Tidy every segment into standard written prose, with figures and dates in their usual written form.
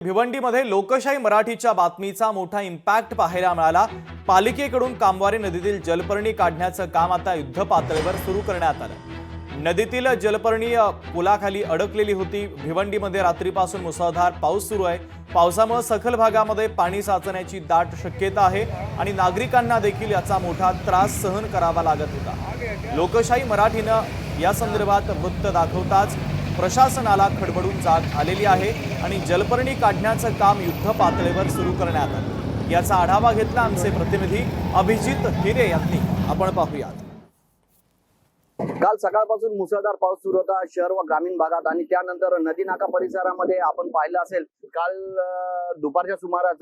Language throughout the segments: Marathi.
भिवंडीमध्ये लोकशाही मराठीच्या बातमीचा मोठा इम्पॅक्ट पाहायला मिळाला। पालिकेकडून कामवारे नदीतील जलपर्णी काढण्याचं काम आता युद्धपातळीवर सुरू करण्यात आलं। नदीतील जलपर्णी पुलाखाली अडकलेली होती। भिवंडीमध्ये रात्रीपासून मुसळधार पाऊस सुरू आहे। पावसामुळे सखल भागामध्ये पाणी साचण्याची दाट शक्यता आहे आणि नागरिकांना देखील याचा मोठा त्रास सहन करावा लागत होता। लोकशाही मराठीने या संदर्भात वृत्त दाखवताच प्रशासनाला खडबडून जाग आलेली आहे आणि जलपर्णी काढण्याचं काम युद्ध पातळीवर सुरू करण्यात आलं। याचा आढावा घेतला आमचे प्रतिनिधी अभिजित हिरे यांनी। आपण पाहूयात। काल सकाळपासून मुसळधार पाऊस सुरू होता शहर व ग्रामीण भागात आणि त्यानंतर नदी नाका परिसरामध्ये आपण पाहिलं असेल काल दुपारच्या सुमारास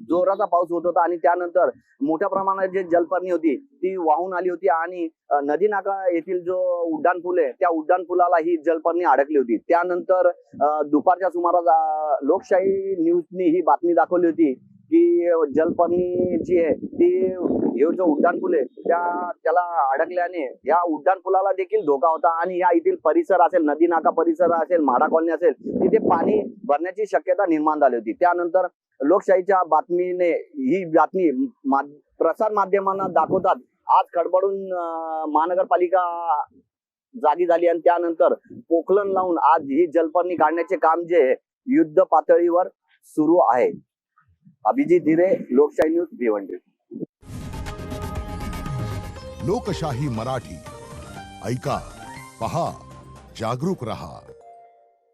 जोराचा पाऊस होत होता आणि त्यानंतर मोठ्या प्रमाणात जे जलपर्णी होती ती वाहून आली होती आणि नदी नाका येथील जो उड्डाण पूल आहे त्या उड्डाण पुलाला ही जलपर्णी अडकली होती। त्यानंतर दुपारच्या सुमारास लोकशाही न्यूजनी ही बातमी दाखवली होती की जलपर्णी जी आहे ती हे जो उड्डाण पूल आहे त्याला अडकल्याने या उड्डाण पुलाला देखील धोका होता आणि या येथील परिसर असेल नदी नाका परिसर असेल म्हाडा कॉलनी असेल तिथे पाणी भरण्याची शक्यता निर्माण झाली होती। त्यानंतर लोकशाहीच्या बातमीने ही बातमी प्रसार माध्यमांना दाखवतात आज खडबडून महानगरपालिका जागी झाली आणि त्यानंतर पोखलन लावून आज ही जलपर्णी काढण्याचे काम जे युद्ध पातळीवर सुरू आहे। अभिजित हिरे, लोकशाही न्यूज, भिवंडी। लोकशाही मराठी ऐका, पहा, जागरूक रहा।